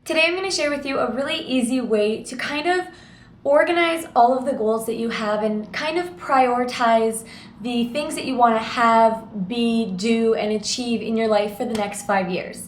Today I'm going to share with you a really easy way to kind of organize all of the goals that you have and kind of prioritize the things that you want to have, be, do, and achieve in your life for the next 5 years.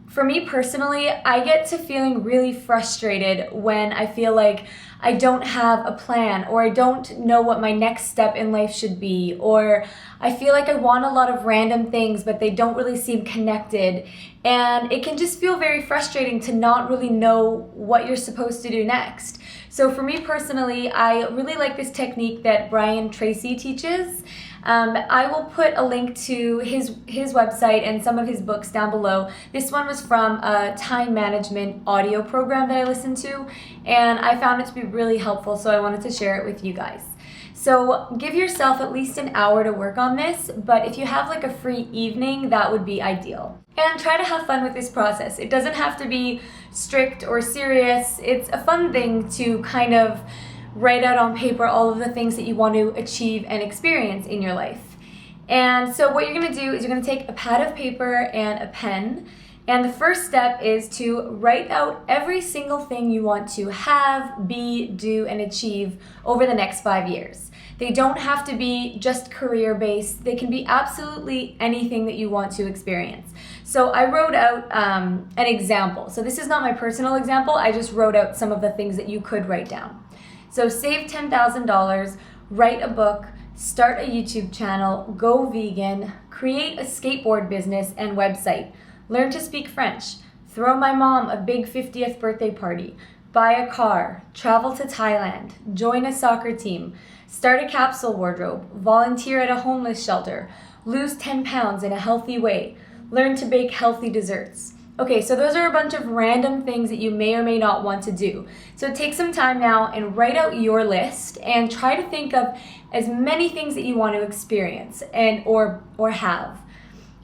For me personally, I get to feeling really frustrated when I feel like I don't have a plan, or I don't know what my next step in life should be, or I feel like I want a lot of random things but they don't really seem connected, and it can just feel very frustrating to not really know what you're supposed to do next. So for me personally, I really like this technique that Brian Tracy teaches. I will put a link to his website and some of his books down below. This one was from a time management audio program that I listened to, and I found it to be really helpful, so I wanted to share it with you guys. So give yourself at least an hour to work on this, but if you have like a free evening, that would be ideal. And try to have fun with this process. It doesn't have to be strict or serious. It's a fun thing to kind of write out on paper all of the things that you want to achieve and experience in your life. And so what you're going to do is you're going to take a pad of paper and a pen, and the first step is to write out every single thing you want to have, be, do, and achieve over the next 5 years. They don't have to be just career-based. They can be absolutely anything that you want to experience. So I wrote out an example. So this is not my personal example. I just wrote out some of the things that you could write down. So save $10,000, write a book, start a YouTube channel, go vegan, create a skateboard business and website, learn to speak French, throw my mom a big 50th birthday party, buy a car, travel to Thailand, join a soccer team, start a capsule wardrobe, volunteer at a homeless shelter, lose 10 pounds in a healthy way, learn to bake healthy desserts. Okay, so those are a bunch of random things that you may or may not want to do. So take some time now and write out your list and try to think of as many things that you want to experience and or have.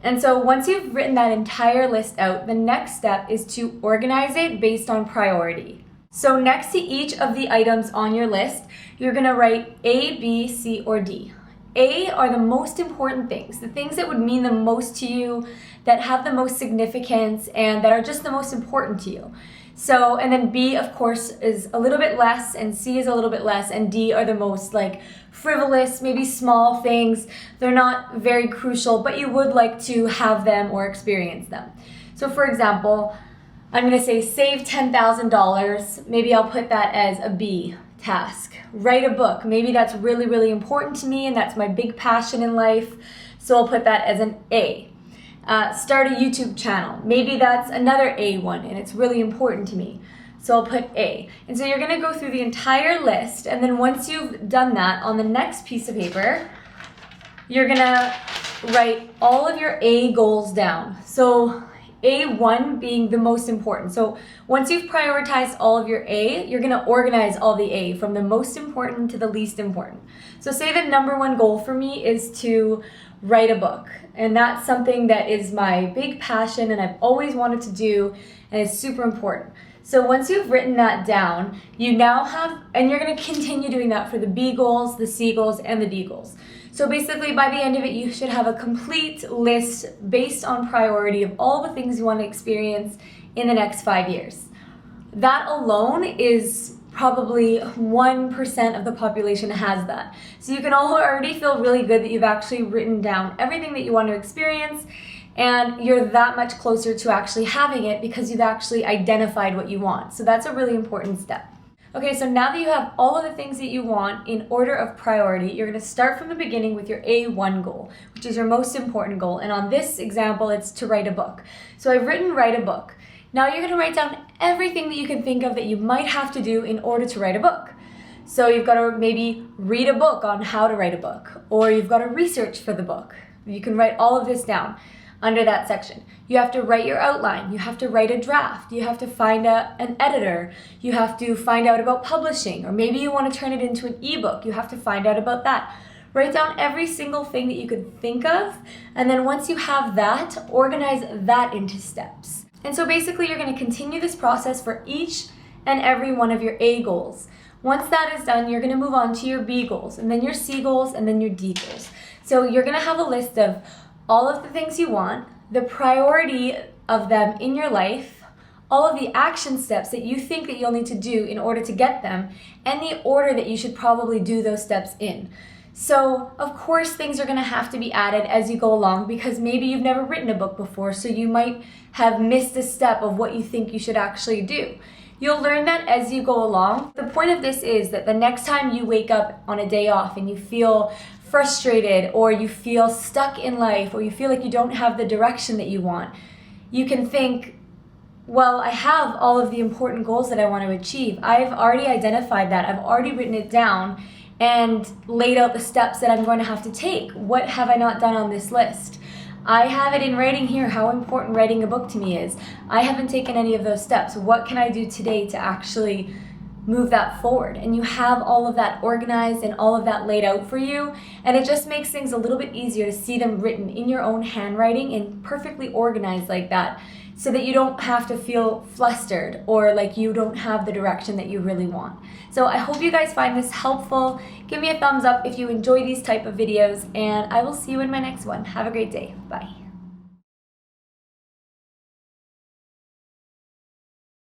And so once you've written that entire list out, the next step is to organize it based on priority. So next to each of the items on your list, you're going to write A, B, C, or D. A are the most important things, the things that would mean the most to you, that have the most significance, and that are just the most important to you. So, and then B, of course, is a little bit less, and C is a little bit less, and D are the most like frivolous, maybe small things. They're not very crucial, but you would like to have them or experience them. So for example, I'm going to say save $10,000. Maybe I'll put that as a B task. Write a book. Maybe that's really, really important to me and that's my big passion in life. So I'll put that as an A. Start a YouTube channel. Maybe that's another A one and it's really important to me. So I'll put A. And so you're going to go through the entire list, and then once you've done that, on the next piece of paper, you're going to write all of your A goals down. So A1 being the most important. So once you've prioritized all of your A, you're going to organize all the A from the most important to the least important. So say the number one goal for me is to write a book. And that's something that is my big passion and I've always wanted to do, and it's super important. So once you've written that down, you now have, and you're going to continue doing that for the B goals, the C goals, and the D goals. So basically by the end of it, you should have a complete list based on priority of all the things you want to experience in the next 5 years. That alone is probably 1% of the population has that. So you can already feel really good that you've actually written down everything that you want to experience, and you're that much closer to actually having it because you've actually identified what you want. So that's a really important step. Okay, so now that you have all of the things that you want in order of priority, you're going to start from the beginning with your A1 goal, which is your most important goal. And on this example, it's to write a book. So I've written write a book. Now you're going to write down everything that you can think of that you might have to do in order to write a book. So you've got to maybe read a book on how to write a book, or you've got to research for the book. You can write all of this down under that section. You have to write your outline. You have to write a draft. You have to find an editor. You have to find out about publishing, or maybe you want to turn it into an ebook. You have to find out about that. Write down every single thing that you could think of, and then once you have that, organize that into steps. And so basically you're going to continue this process for each and every one of your A goals. Once that is done, you're going to move on to your B goals, and then your C goals, and then your D goals. So you're going to have a list of all of the things you want, the priority of them in your life, all of the action steps that you think that you'll need to do in order to get them, and the order that you should probably do those steps in. So, of course, things are going to have to be added as you go along, because maybe you've never written a book before, so you might have missed a step of what you think you should actually do. You'll learn that as you go along. The point of this is that the next time you wake up on a day off and you feel frustrated, or you feel stuck in life, or you feel like you don't have the direction that you want, you can think, well, I have all of the important goals that I want to achieve. I've already identified that. I've already written it down and laid out the steps that I'm going to have to take. What have I not done on this list? I have it in writing here how important writing a book to me is. I haven't taken any of those steps. What can I do today to actually move that forward? And you have all of that organized and all of that laid out for you, and it just makes things a little bit easier to see them written in your own handwriting and perfectly organized like that, so that you don't have to feel flustered or like you don't have the direction that you really want. So I hope you guys find this helpful. Give me a thumbs up if you enjoy these type of videos, and I will see you in my next one. Have a great day. Bye.